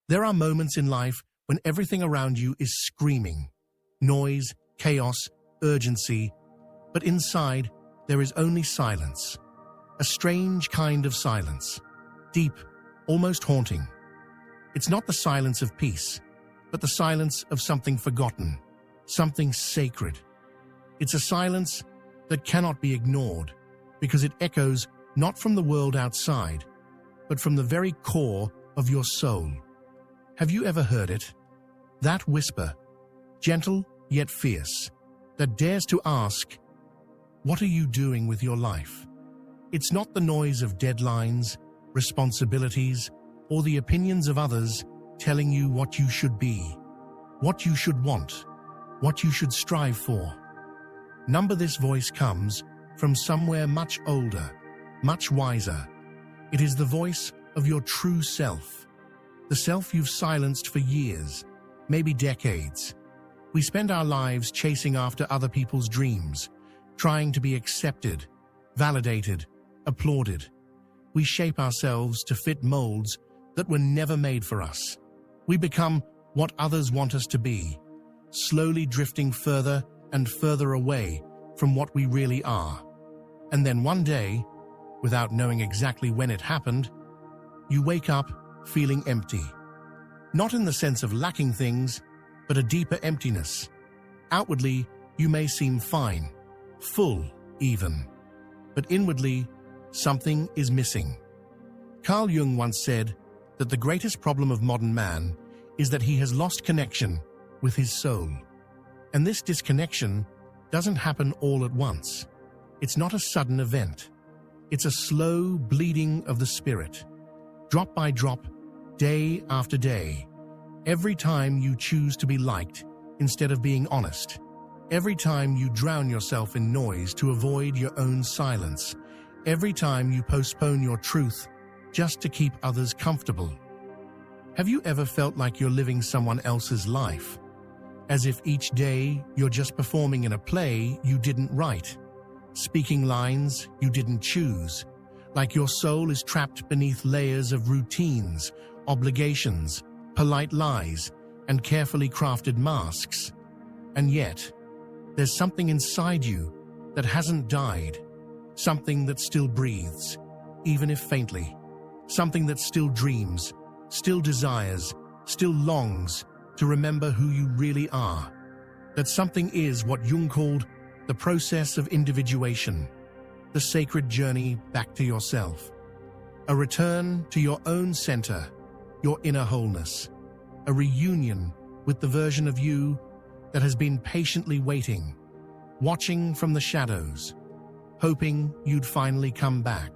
There are moments in life when everything around you is screaming. Noise, chaos, urgency. But inside, there is only silence. A strange kind of silence. Deep, almost haunting. It's not the silence of peace, but the silence of something forgotten, something sacred. It's a silence that cannot be ignored because it echoes not from the world outside, but from the very core of your soul. Have you ever heard it? That whisper, gentle yet fierce, that dares to ask, what are you doing with your life? It's not the noise of deadlines, responsibilities, or the opinions of others telling you what you should be, what you should want, what you should strive for. This voice comes from somewhere much older, much wiser. It is the voice of your true self, the self you've silenced for years, maybe decades. We spend our lives chasing after other people's dreams, trying to be accepted, validated, applauded. We shape ourselves to fit molds that were never made for us. We become what others want us to be, slowly drifting further and further away from what we really are. And then one day, without knowing exactly when it happened, you wake up feeling empty. Not in the sense of lacking things, but a deeper emptiness. Outwardly, you may seem fine, full even, but inwardly, something is missing. Carl Jung once said that the greatest problem of modern man is that he has lost connection with his soul. And this disconnection doesn't happen all at once. It's not a sudden event. It's a slow bleeding of the spirit, drop by drop, day after day. Every time you choose to be liked instead of being honest. Every time you drown yourself in noise to avoid your own silence. Every time you postpone your truth just to keep others comfortable. Have you ever felt like you're living someone else's life? As if each day you're just performing in a play you didn't write, speaking lines you didn't choose, like your soul is trapped beneath layers of routines, obligations, polite lies, and carefully crafted masks. And yet, there's something inside you that hasn't died, something that still breathes, even if faintly, something that still dreams, still desires, still longs to remember who you really are. That something is what Jung called the process of individuation, the sacred journey back to yourself. A return to your own center, your inner wholeness. A reunion with the version of you that has been patiently waiting, watching from the shadows, hoping you'd finally come back.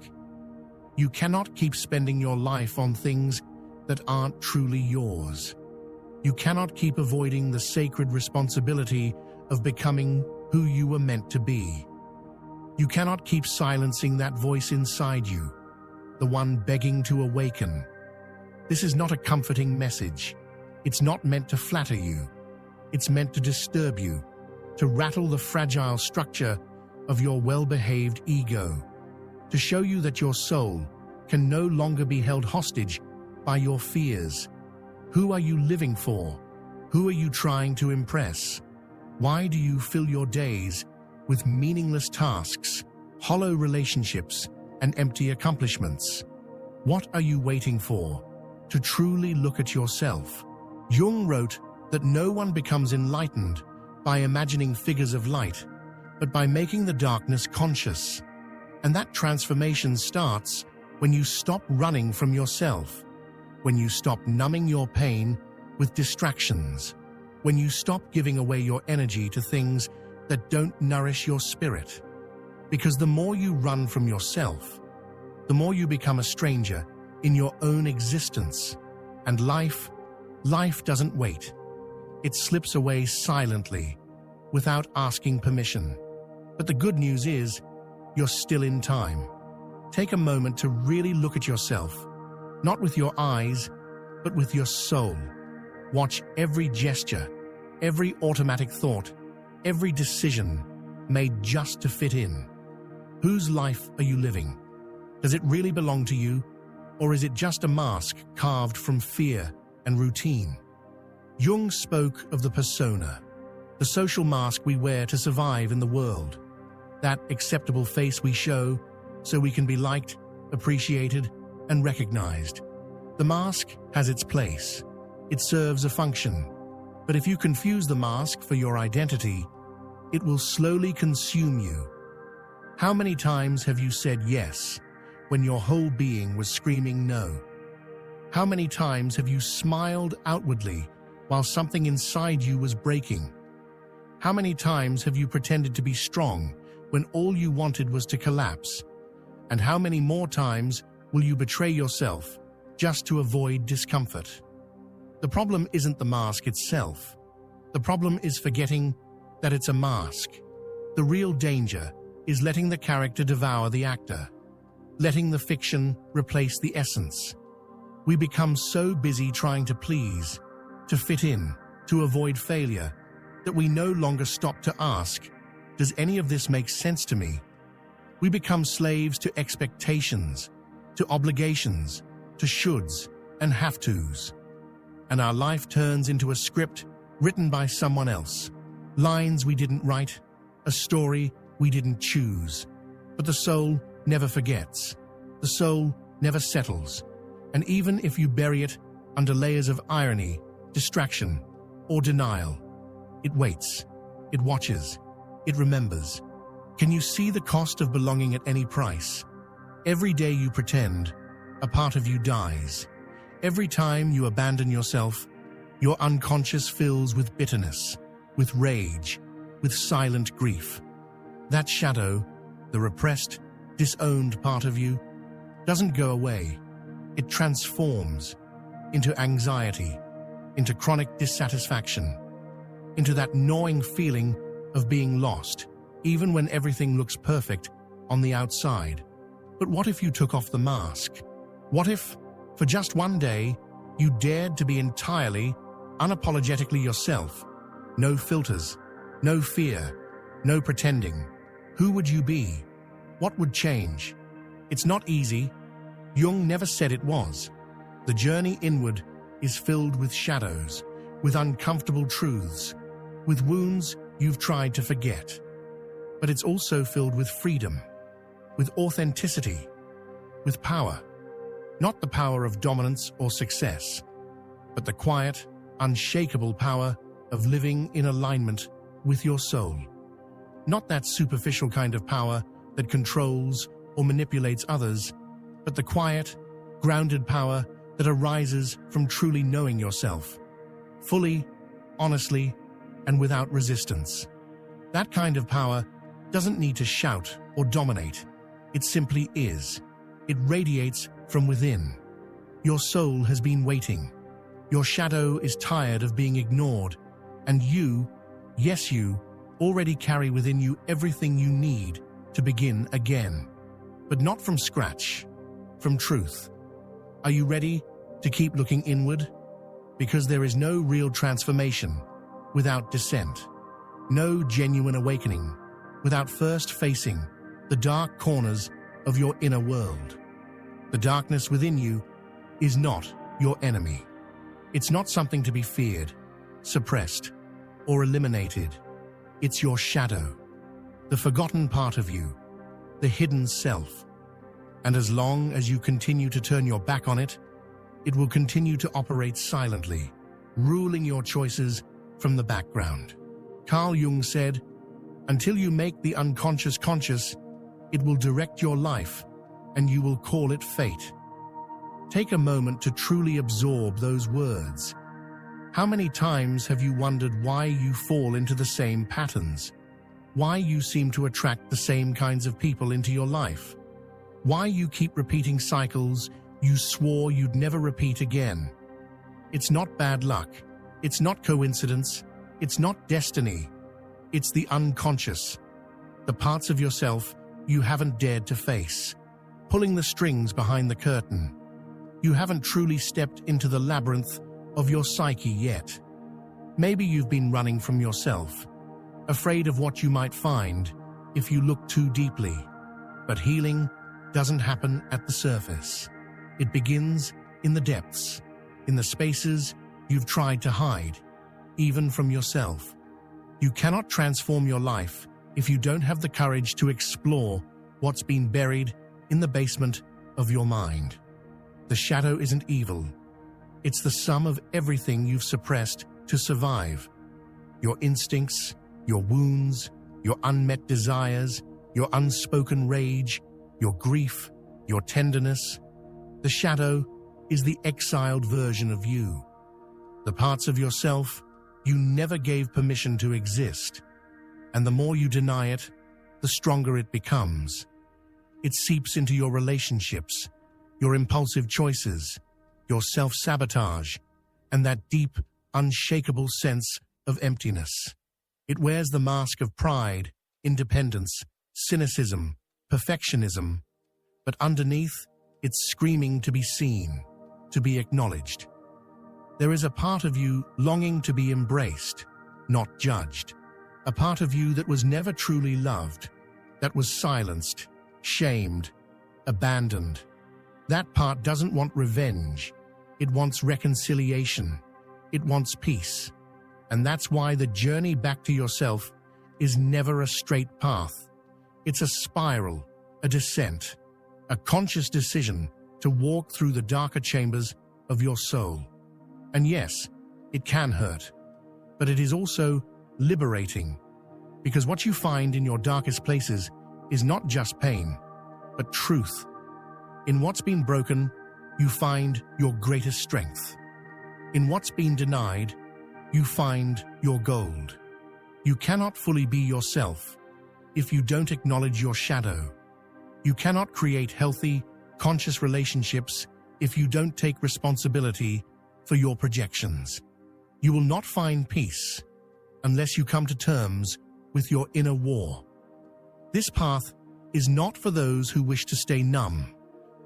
You cannot keep spending your life on things that aren't truly yours. You cannot keep avoiding the sacred responsibility of becoming who you were meant to be. You cannot keep silencing that voice inside you, the one begging to awaken. This is not a comforting message. It's not meant to flatter you. It's meant to disturb you, to rattle the fragile structure of your well-behaved ego, to show you that your soul can no longer be held hostage by your fears. Who are you living for? Who are you trying to impress? Why do you fill your days with meaningless tasks, hollow relationships, and empty accomplishments? What are you waiting for to truly look at yourself? Jung wrote that no one becomes enlightened by imagining figures of light, but by making the darkness conscious. And that transformation starts when you stop running from yourself, when you stop numbing your pain with distractions, when you stop giving away your energy to things that don't nourish your spirit. Because the more you run from yourself, the more you become a stranger in your own existence. And life doesn't wait. It slips away silently, without asking permission. But the good news is, you're still in time. Take a moment to really look at yourself, not with your eyes, but with your soul. Watch every gesture, every automatic thought, every decision made just to fit in. Whose life are you living? Does it really belong to you? Or is it just a mask carved from fear, and routine. Jung spoke of the persona, the social mask we wear to survive in the world, that acceptable face we show so we can be liked, appreciated, and recognized. The mask has its place. It serves a function. But if you confuse the mask for your identity, it will slowly consume you. How many times have you said yes when your whole being was screaming no? How many times have you smiled outwardly while something inside you was breaking? How many times have you pretended to be strong when all you wanted was to collapse? And how many more times will you betray yourself just to avoid discomfort? The problem isn't the mask itself. The problem is forgetting that it's a mask. The real danger is letting the character devour the actor, letting the fiction replace the essence. We become so busy trying to please, to fit in, to avoid failure, that we no longer stop to ask, does any of this make sense to me? We become slaves to expectations, to obligations, to shoulds and have-tos. And our life turns into a script written by someone else. Lines we didn't write, a story we didn't choose. But the soul never forgets. The soul never settles. And even if you bury it under layers of irony, distraction, or denial, it waits, it watches, it remembers. Can you see the cost of belonging at any price? Every day you pretend, a part of you dies. Every time you abandon yourself, your unconscious fills with bitterness, with rage, with silent grief. That shadow, the repressed, disowned part of you, doesn't go away. It transforms into anxiety, into chronic dissatisfaction, into that gnawing feeling of being lost, even when everything looks perfect on the outside. But what if you took off the mask? What if, for just one day, you dared to be entirely, unapologetically yourself? No filters, no fear, no pretending. Who would you be? What would change? It's not easy. Jung never said it was. The journey inward is filled with shadows, with uncomfortable truths, with wounds you've tried to forget. But it's also filled with freedom, with authenticity, with power. Not the power of dominance or success, but the quiet, unshakable power of living in alignment with your soul. Not that superficial kind of power that controls or manipulates others, but the quiet, grounded power that arises from truly knowing yourself, fully, honestly, and without resistance. That kind of power doesn't need to shout or dominate. It simply is. It radiates from within. Your soul has been waiting. Your shadow is tired of being ignored. And you, yes you, already carry within you everything you need to begin again. But not from scratch, from truth. Are you ready to keep looking inward? Because there is no real transformation without descent. No genuine awakening without first facing the dark corners of your inner world. The darkness within you is not your enemy. It's not something to be feared, suppressed, or eliminated. It's your shadow, the forgotten part of you, the hidden self. And as long as you continue to turn your back on it, it will continue to operate silently, ruling your choices from the background. Carl Jung said, "Until you make the unconscious conscious, it will direct your life, and you will call it fate." Take a moment to truly absorb those words. How many times have you wondered why you fall into the same patterns? Why you seem to attract the same kinds of people into your life? Why you keep repeating cycles you swore you'd never repeat again? It's not bad luck. It's not coincidence. It's not destiny. It's the unconscious, the parts of yourself you haven't dared to face, pulling the strings behind the curtain. You haven't truly stepped into the labyrinth of your psyche yet. Maybe you've been running from yourself, afraid of what you might find if you look too deeply. But healing doesn't happen at the surface. It begins in the depths, in the spaces you've tried to hide, even from yourself. You cannot transform your life if you don't have the courage to explore what's been buried in the basement of your mind. The shadow isn't evil. It's the sum of everything you've suppressed to survive. Your instincts, your wounds, your unmet desires, your unspoken rage, your grief, your tenderness. The shadow is the exiled version of you. The parts of yourself you never gave permission to exist. And the more you deny it, the stronger it becomes. It seeps into your relationships, your impulsive choices, your self-sabotage, and that deep, unshakable sense of emptiness. It wears the mask of pride, independence, cynicism, perfectionism, but underneath, it's screaming to be seen, to be acknowledged. There is a part of you longing to be embraced, not judged. A part of you that was never truly loved, that was silenced, shamed, abandoned. That part doesn't want revenge. It wants reconciliation. It wants peace. And that's why the journey back to yourself is never a straight path. It's a spiral, a descent, a conscious decision to walk through the darker chambers of your soul. And yes, it can hurt, but it is also liberating, because what you find in your darkest places is not just pain, but truth. In what's been broken, you find your greatest strength. In what's been denied, you find your gold. You cannot fully be yourself if you don't acknowledge your shadow. You cannot create healthy, conscious relationships if you don't take responsibility for your projections. You will not find peace unless you come to terms with your inner war. This path is not for those who wish to stay numb,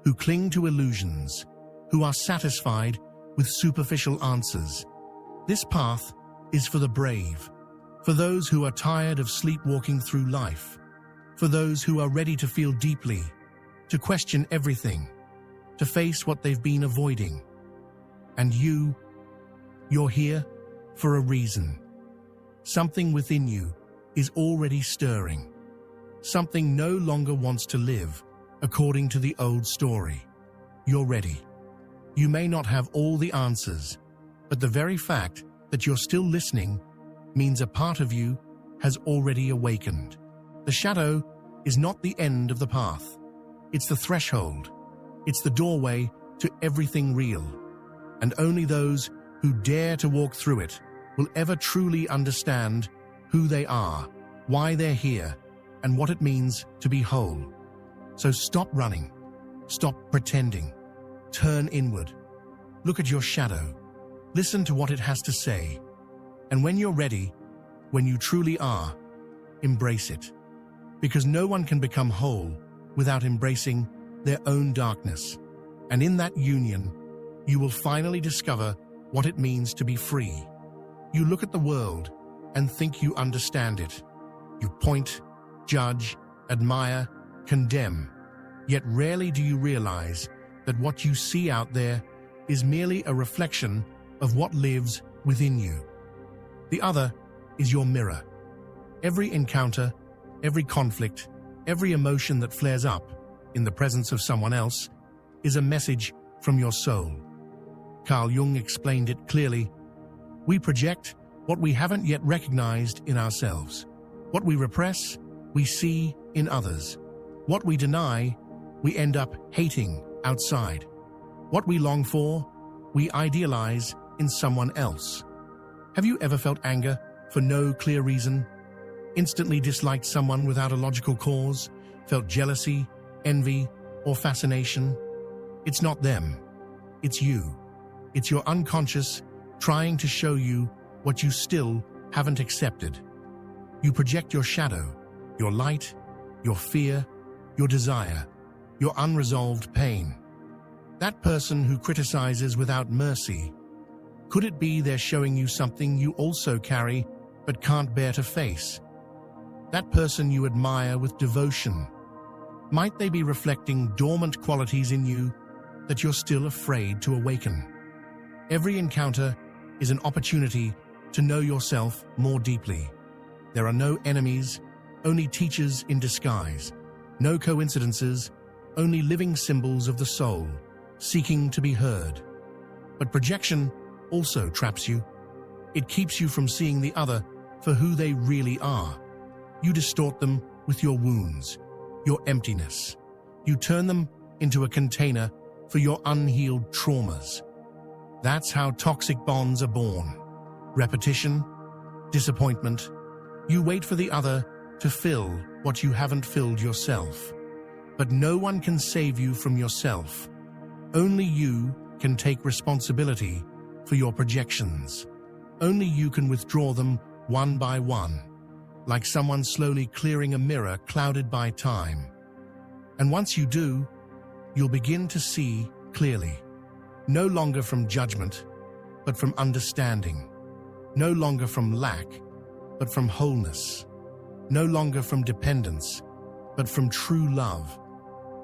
who cling to illusions, who are satisfied with superficial answers. This path is for the brave, for those who are tired of sleepwalking through life, for those who are ready to feel deeply, to question everything, to face what they've been avoiding. And you're here for a reason. Something within you is already stirring. Something no longer wants to live according to the old story. You're ready. You may not have all the answers, but the very fact that you're still listening means a part of you has already awakened. The shadow is not the end of the path. It's the threshold. It's the doorway to everything real. And only those who dare to walk through it will ever truly understand who they are, why they're here, and what it means to be whole. So stop running. Stop pretending. Turn inward. Look at your shadow. Listen to what it has to say. And when you're ready, when you truly are, embrace it. Because no one can become whole without embracing their own darkness. And in that union, you will finally discover what it means to be free. You look at the world and think you understand it. You point, judge, admire, condemn. Yet rarely do you realize that what you see out there is merely a reflection of what lives within you. The other is your mirror. Every encounter, every conflict, every emotion that flares up in the presence of someone else is a message from your soul. Carl Jung explained it clearly. We project what we haven't yet recognized in ourselves. What we repress, we see in others. What we deny, we end up hating outside. What we long for, we idealize in someone else. Have you ever felt anger for no clear reason? Instantly disliked someone without a logical cause? Felt jealousy, envy, or fascination? It's not them. It's you. It's your unconscious trying to show you what you still haven't accepted. You project your shadow, your light, your fear, your desire, your unresolved pain. That person who criticizes without mercy, could it be they're showing you something you also carry but can't bear to face? That person you admire with devotion, might they be reflecting dormant qualities in you that you're still afraid to awaken? Every encounter is an opportunity to know yourself more deeply. There are no enemies, only teachers in disguise. No coincidences, only living symbols of the soul, seeking to be heard. But projection also traps you. It keeps you from seeing the other for who they really are. You distort them with your wounds, your emptiness. You turn them into a container for your unhealed traumas. That's how toxic bonds are born. Repetition, disappointment. You wait for the other to fill what you haven't filled yourself. But no one can save you from yourself. Only you can take responsibility for your projections. Only you can withdraw them one by one, like someone slowly clearing a mirror clouded by time. And once you do, you'll begin to see clearly. No longer from judgment, but from understanding. No longer from lack, but from wholeness. No longer from dependence, but from true love.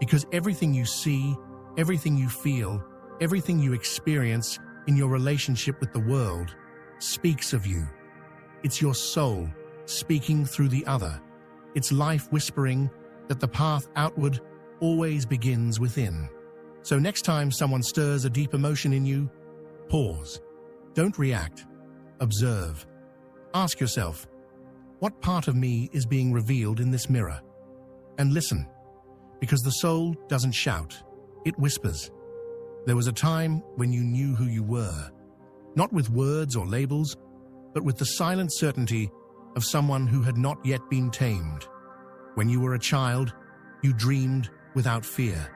Because everything you see, everything you feel, everything you experience in your relationship with the world speaks of you. It's your soul speaking through the other. It's life whispering that the path outward always begins within. So next time someone stirs a deep emotion in you, pause. Don't react. Observe. Ask yourself, what part of me is being revealed in this mirror? And listen, because the soul doesn't shout, it whispers. There was a time when you knew who you were, not with words or labels, but with the silent certainty of someone who had not yet been tamed. When you were a child, you dreamed without fear.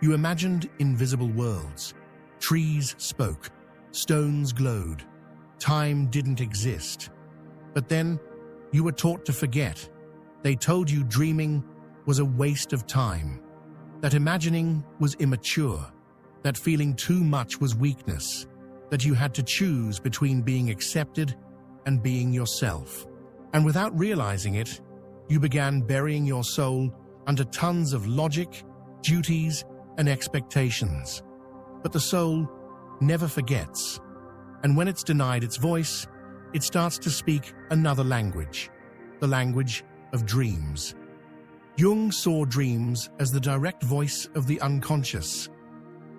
You imagined invisible worlds. Trees spoke, stones glowed, time didn't exist. But then, you were taught to forget. They told you dreaming was a waste of time, that imagining was immature, that feeling too much was weakness, that you had to choose between being accepted and being yourself. And without realizing it, you began burying your soul under tons of logic, duties, and expectations. But the soul never forgets. And when it's denied its voice, it starts to speak another language, the language of dreams. Jung saw dreams as the direct voice of the unconscious.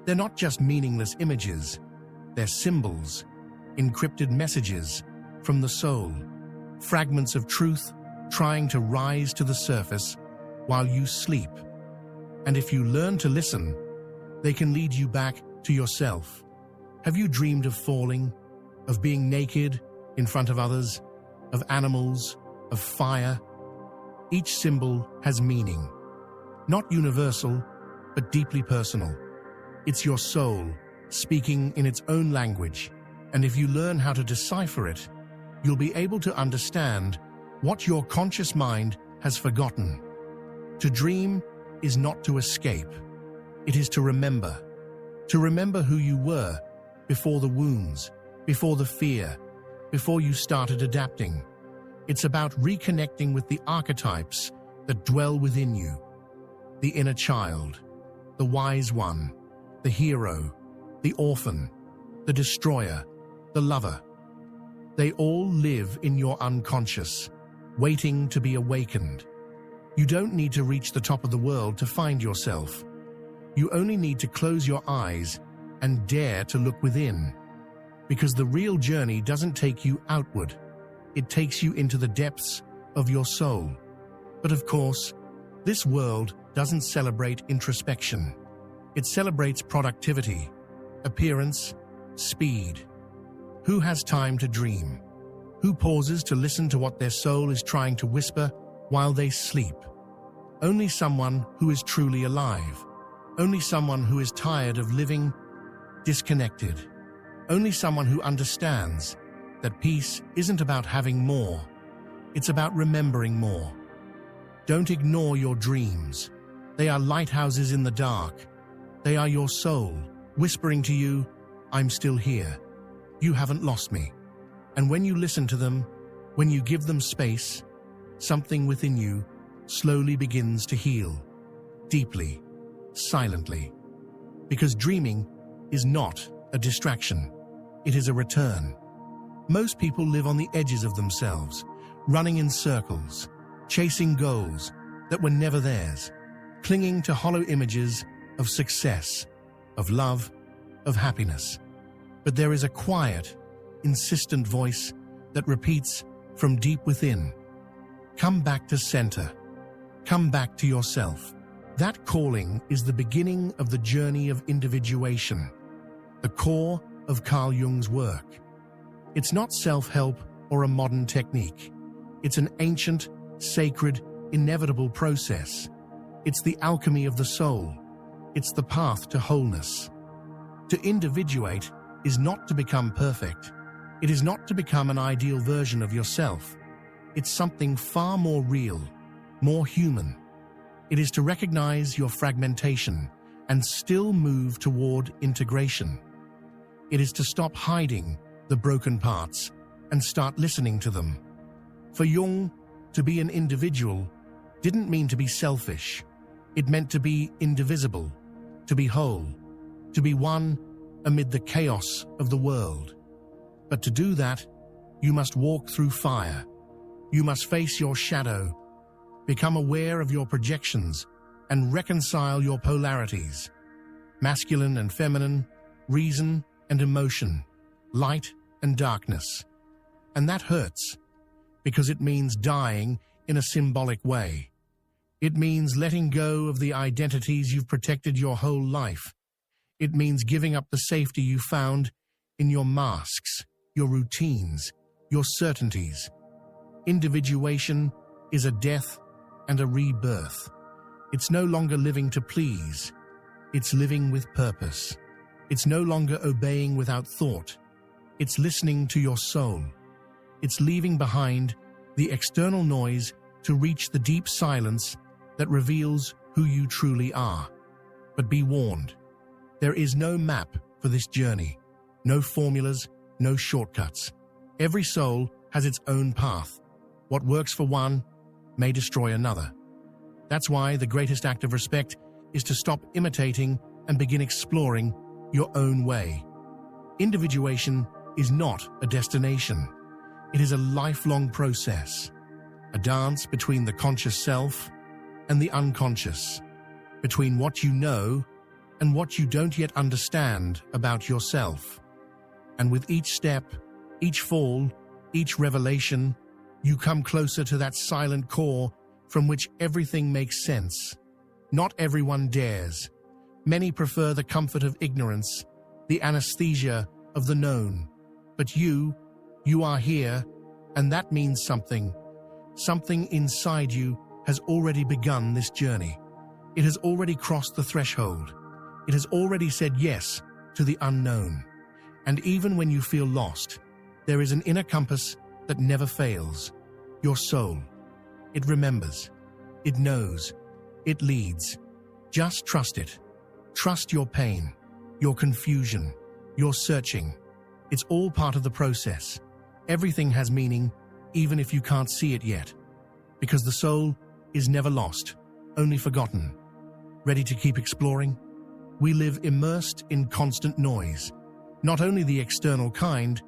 They're not just meaningless images, they're symbols, encrypted messages from the soul, fragments of truth trying to rise to the surface while you sleep. And if you learn to listen, they can lead you back to yourself. Have you dreamed of falling, of being naked in front of others, of animals, of fire? Each symbol has meaning, not universal, but deeply personal. It's your soul speaking in its own language, and if you learn how to decipher it, you'll be able to understand what your conscious mind has forgotten. To dream is not to escape. It is to remember who you were before the wounds, before the fear, before you started adapting. It's about reconnecting with the archetypes that dwell within you. The inner child, the wise one, the hero, the orphan, the destroyer, the lover. They all live in your unconscious, waiting to be awakened. You don't need to reach the top of the world to find yourself. You only need to close your eyes and dare to look within. Because the real journey doesn't take you outward. It takes you into the depths of your soul. But of course, this world doesn't celebrate introspection. It celebrates productivity, appearance, speed. Who has time to dream? Who pauses to listen to what their soul is trying to whisper while they sleep? Only someone who is truly alive. Only someone who is tired of living disconnected. Only someone who understands that peace isn't about having more. It's about remembering more. Don't ignore your dreams. They are lighthouses in the dark. They are your soul, whispering to you, I'm still here. You haven't lost me. And when you listen to them, when you give them space, something within you slowly begins to heal. Deeply, silently. Because dreaming is not a distraction. It is a return. Most people live on the edges of themselves, running in circles, chasing goals that were never theirs, clinging to hollow images of success, of love, of happiness. But there is a quiet, insistent voice that repeats from deep within, "Come back to center. Come back to yourself." That calling is the beginning of the journey of individuation, the core of Carl Jung's work. It's not self-help or a modern technique. It's an ancient, sacred, inevitable process. It's the alchemy of the soul. It's the path to wholeness. To individuate is not to become perfect. It is not to become an ideal version of yourself. It's something far more real, more human. It is to recognize your fragmentation and still move toward integration. It is to stop hiding the broken parts and start listening to them. For Jung, to be an individual didn't mean to be selfish. It meant to be indivisible, to be whole, to be one amid the chaos of the world. But to do that, you must walk through fire. You must face your shadow, become aware of your projections, and reconcile your polarities, masculine and feminine, reason and emotion, light and darkness. And that hurts, because it means dying in a symbolic way. It means letting go of the identities you've protected your whole life. It means giving up the safety you found in your masks, your routines, your certainties. Individuation is a death and a rebirth. It's no longer living to please. It's living with purpose. It's no longer obeying without thought. It's listening to your soul. It's leaving behind the external noise to reach the deep silence that reveals who you truly are. But be warned, there is no map for this journey, no formulas, no shortcuts. Every soul has its own path. What works for one may destroy another. That's why the greatest act of respect is to stop imitating and begin exploring your own way. Individuation is not a destination. It is a lifelong process, a dance between the conscious self and the unconscious, between what you know and what you don't yet understand about yourself. And with each step, each fall, each revelation, you come closer to that silent core from which everything makes sense. Not everyone dares. Many prefer the comfort of ignorance, the anesthesia of the known. But you are here, and that means something. Something inside you has already begun this journey. It has already crossed the threshold. It has already said yes to the unknown. And even when you feel lost, there is an inner compass that never fails. Your soul. It remembers. It knows. It leads. Just trust it. Trust your pain, your confusion, your searching. It's all part of the process. Everything has meaning, even if you can't see it yet. Because the soul is never lost, only forgotten. Ready to keep exploring? We live immersed in constant noise. Not only the external kind,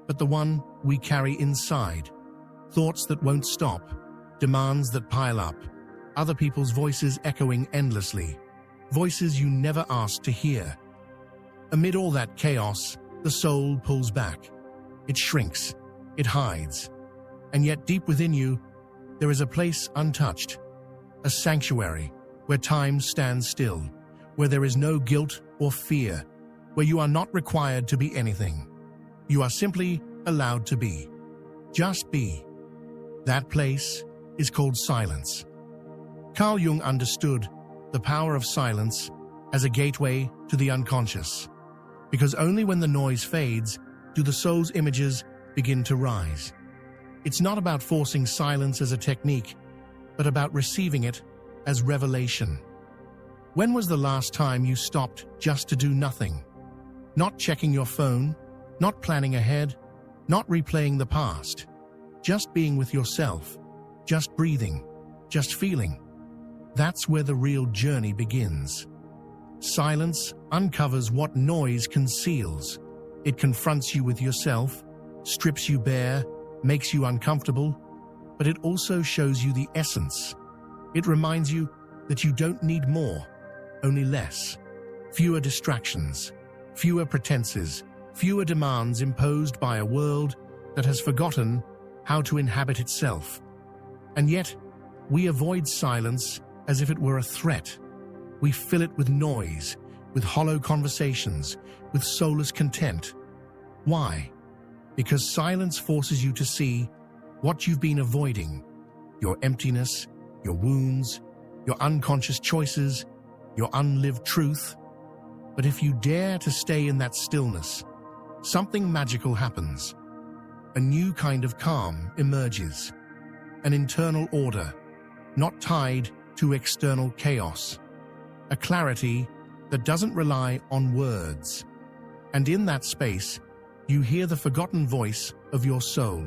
but the one we carry inside. Thoughts that won't stop, demands that pile up, other people's voices echoing endlessly, voices you never asked to hear. Amid all that chaos, the soul pulls back. It shrinks, it hides. And yet deep within you, there is a place untouched, a sanctuary where time stands still, where there is no guilt or fear, where you are not required to be anything. You are simply allowed to be. Just be. That place is called silence. Carl Jung understood the power of silence as a gateway to the unconscious, because only when the noise fades do the soul's images begin to rise. It's not about forcing silence as a technique, but about receiving it as revelation. When was the last time you stopped just to do nothing? Not checking your phone, not planning ahead, not replaying the past, just being with yourself, just breathing, just feeling. That's where the real journey begins. Silence uncovers what noise conceals. It confronts you with yourself, strips you bare, makes you uncomfortable, but it also shows you the essence. It reminds you that you don't need more, only less. Fewer distractions, fewer pretenses, fewer demands imposed by a world that has forgotten how to inhabit itself. And yet, we avoid silence as if it were a threat. We fill it with noise, with hollow conversations, with soulless content. Why? Because silence forces you to see what you've been avoiding: your emptiness, your wounds, your unconscious choices, your unlived truth. But if you dare to stay in that stillness, something magical happens. A new kind of calm emerges, an internal order, not tied to external chaos, a clarity that doesn't rely on words. And in that space, you hear the forgotten voice of your soul.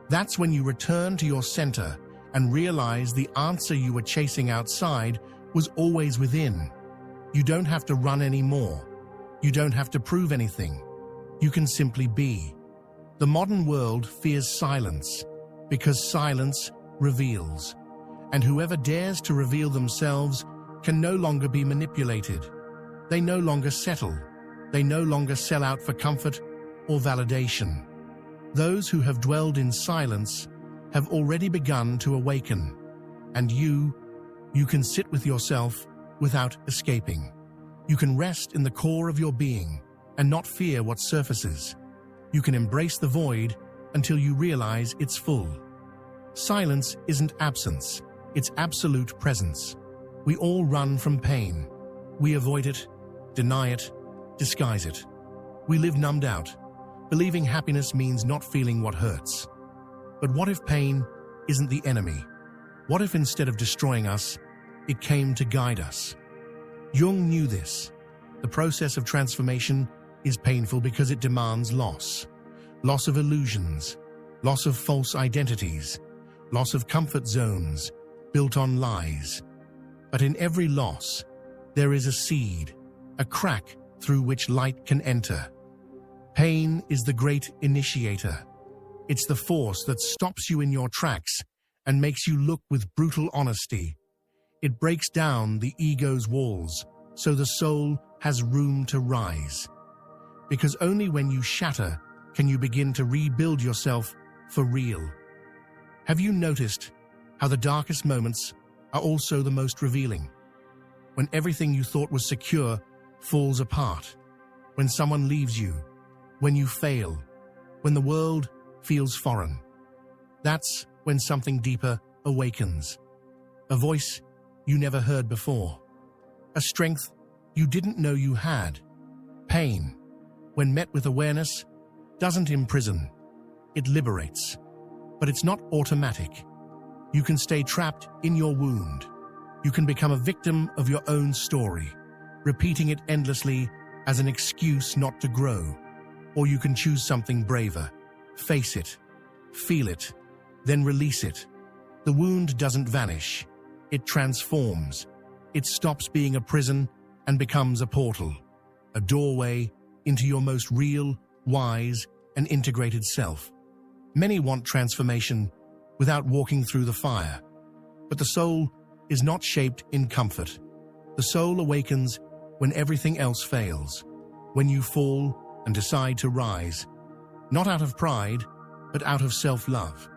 That's when you return to your center and realize the answer you were chasing outside was always within. You don't have to run anymore. You don't have to prove anything. You can simply be. The modern world fears silence because silence reveals. And whoever dares to reveal themselves can no longer be manipulated. They no longer settle. They no longer sell out for comfort or validation. Those who have dwelled in silence have already begun to awaken. And you can sit with yourself without escaping. You can rest in the core of your being and not fear what surfaces. You can embrace the void until you realize it's full. Silence isn't absence, it's absolute presence. We all run from pain. We avoid it, deny it, disguise it. We live numbed out, believing happiness means not feeling what hurts. But what if pain isn't the enemy? What if instead of destroying us, it came to guide us? Jung knew this. The process of transformation is painful because it demands loss. Loss of illusions, loss of false identities, loss of comfort zones built on lies. But in every loss, there is a seed, a crack through which light can enter. Pain is the great initiator. It's the force that stops you in your tracks and makes you look with brutal honesty. It breaks down the ego's walls so the soul has room to rise. Because only when you shatter can you begin to rebuild yourself for real. Have you noticed how the darkest moments are also the most revealing? When everything you thought was secure falls apart. When someone leaves you. When you fail. When the world feels foreign. That's when something deeper awakens. A voice you never heard before. A strength you didn't know you had. Pain, when met with awareness, doesn't imprison. It liberates. But it's not automatic. You can stay trapped in your wound. You can become a victim of your own story, repeating it endlessly as an excuse not to grow. Or you can choose something braver. Face it, feel it, then release it. The wound doesn't vanish. It transforms. It stops being a prison and becomes a portal, a doorway into your most real, wise, and integrated self. Many want transformation without walking through the fire. But the soul is not shaped in comfort. The soul awakens when everything else fails, when you fall and decide to rise, not out of pride, but out of self-love,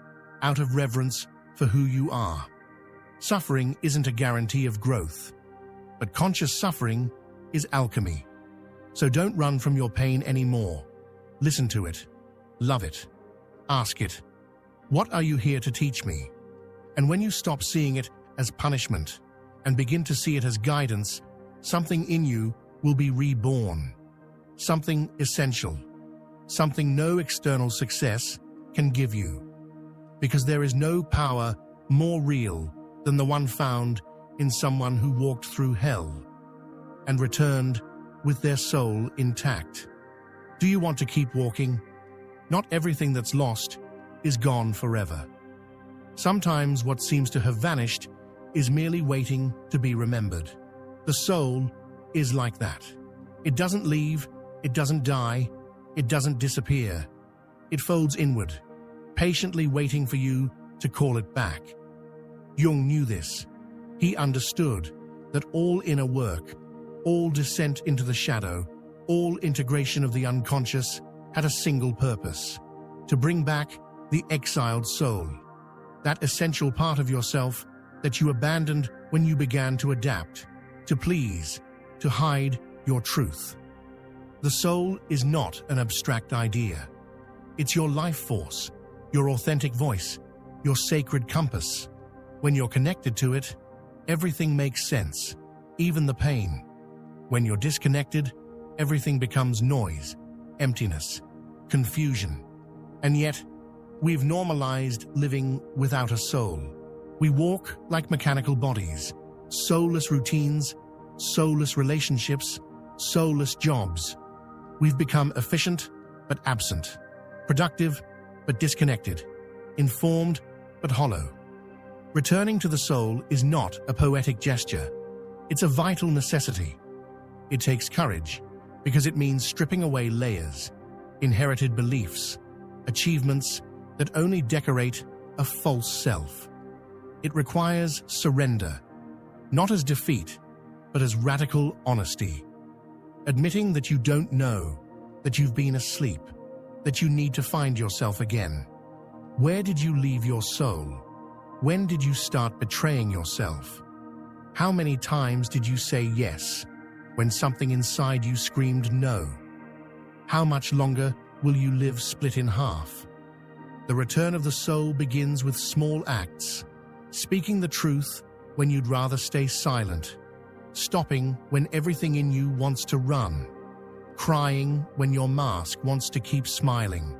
out of reverence for who you are. Suffering isn't a guarantee of growth, but conscious suffering is alchemy. So don't run from your pain anymore. Listen to it. Love it. Ask it. What are you here to teach me? And when you stop seeing it as punishment and begin to see it as guidance, something in you will be reborn. Something essential. Something no external success can give you. Because there is no power more real than the one found in someone who walked through hell and returned with their soul intact. Do you want to keep walking? Not everything that's lost is gone forever. Sometimes what seems to have vanished is merely waiting to be remembered. The soul is like that. It doesn't leave, it doesn't die, it doesn't disappear. It folds inward, patiently waiting for you to call it back. Jung knew this. He understood that all inner work, all descent into the shadow, all integration of the unconscious had a single purpose: to bring back the exiled soul, that essential part of yourself that you abandoned when you began to adapt, to please, to hide your truth. The soul is not an abstract idea. It's your life force, your authentic voice, your sacred compass. When you're connected to it, everything makes sense, even the pain. When you're disconnected, everything becomes noise, emptiness, confusion. And yet, we've normalized living without a soul. We walk like mechanical bodies, soulless routines, soulless relationships, soulless jobs. We've become efficient but absent, productive but disconnected, informed but hollow. Returning to the soul is not a poetic gesture. It's a vital necessity. It takes courage because it means stripping away layers, inherited beliefs, achievements that only decorate a false self. It requires surrender, not as defeat, but as radical honesty. Admitting that you don't know, that you've been asleep, that you need to find yourself again. Where did you leave your soul? When did you start betraying yourself? How many times did you say yes when something inside you screamed no? How much longer will you live split in half? The return of the soul begins with small acts, speaking the truth when you'd rather stay silent, stopping when everything in you wants to run, crying when your mask wants to keep smiling,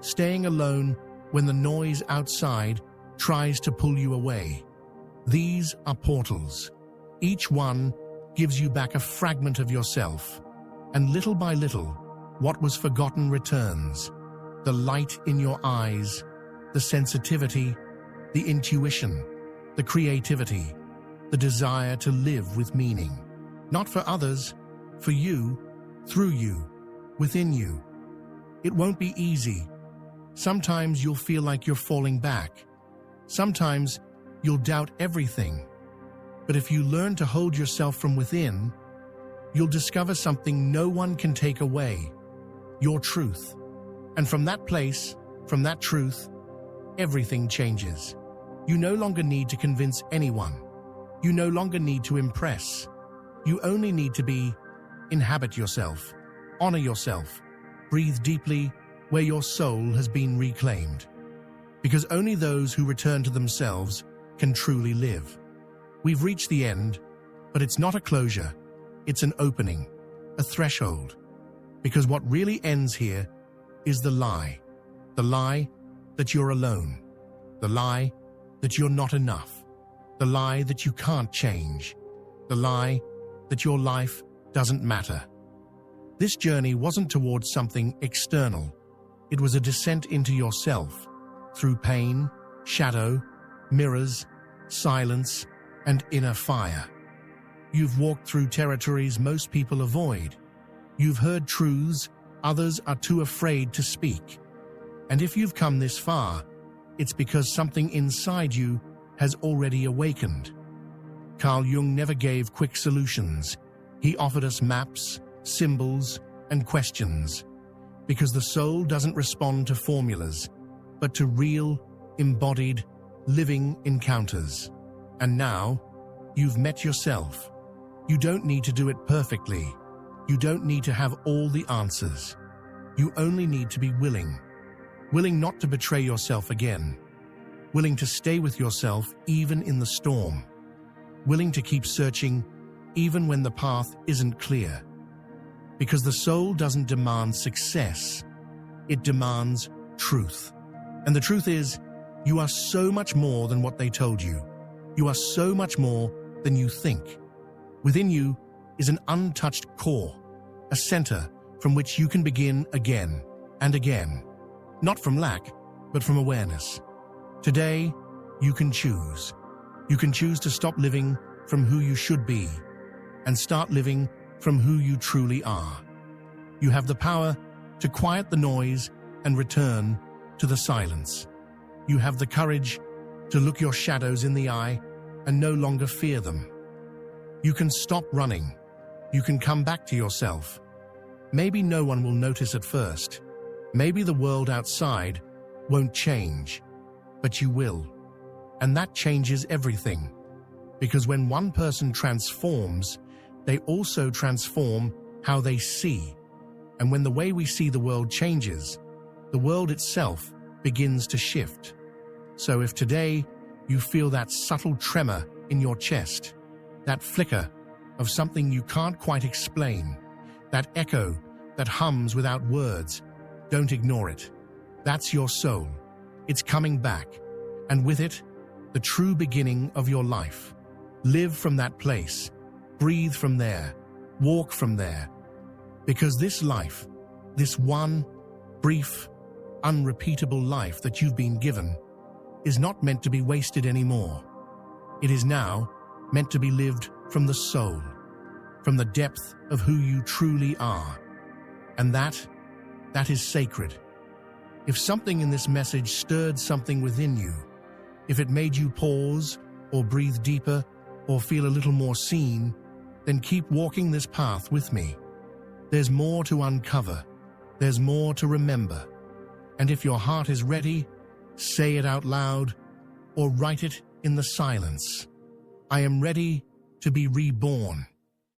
staying alone when the noise outside tries to pull you away. These are portals. Each one gives you back a fragment of yourself, and little by little, what was forgotten returns. The light in your eyes, the sensitivity, the intuition, the creativity, the desire to live with meaning. Not for others, for you, through you, within you. It won't be easy. Sometimes you'll feel like you're falling back. Sometimes you'll doubt everything. But if you learn to hold yourself from within, you'll discover something no one can take away: your truth. And from that place, from that truth, everything changes. You no longer need to convince anyone. You no longer need to impress. You only need to inhabit yourself, honor yourself, breathe deeply where your soul has been reclaimed. Because only those who return to themselves can truly live. We've reached the end, but it's not a closure. It's an opening, a threshold. Because what really ends here is the lie that you're alone, the lie that you're not enough, the lie that you can't change, the lie that your life doesn't matter. This journey wasn't towards something external. It was a descent into yourself, through pain, shadow, mirrors, silence, and inner fire. You've walked through territories most people avoid. You've heard truths others are too afraid to speak. And if you've come this far, it's because something inside you has already awakened. Carl Jung never gave quick solutions. He offered us maps, symbols, and questions. Because the soul doesn't respond to formulas, but to real, embodied, living encounters. And now, you've met yourself. You don't need to do it perfectly. You don't need to have all the answers. You only need to be willing. Willing not to betray yourself again. Willing to stay with yourself even in the storm. Willing to keep searching even when the path isn't clear. Because the soul doesn't demand success. It demands truth. And the truth is, you are so much more than what they told you. You are so much more than you think. Within you is an untouched core, a center from which you can begin again and again. Not from lack, but from awareness. Today, you can choose. You can choose to stop living from who you should be and start living from who you truly are. You have the power to quiet the noise and return to the silence. You have the courage to look your shadows in the eye and no longer fear them. You can stop running. You can come back to yourself. Maybe no one will notice at first. Maybe the world outside won't change, but you will. And that changes everything. Because when one person transforms, they also transform how they see. And when the way we see the world changes, the world itself begins to shift. So if today you feel that subtle tremor in your chest, that flicker of something you can't quite explain, that echo that hums without words, don't ignore it. That's your soul. It's coming back, and with it, the true beginning of your life. Live from that place, breathe from there, walk from there. Because this life, this one brief, unrepeatable life that you've been given, is not meant to be wasted anymore. It is now meant to be lived from the soul, from the depth of who you truly are. And that is sacred. If something in this message stirred something within you, if it made you pause or breathe deeper or feel a little more seen, then keep walking this path with me. There's more to uncover. There's more to remember. And if your heart is ready, say it out loud or write it in the silence. I am ready to be reborn.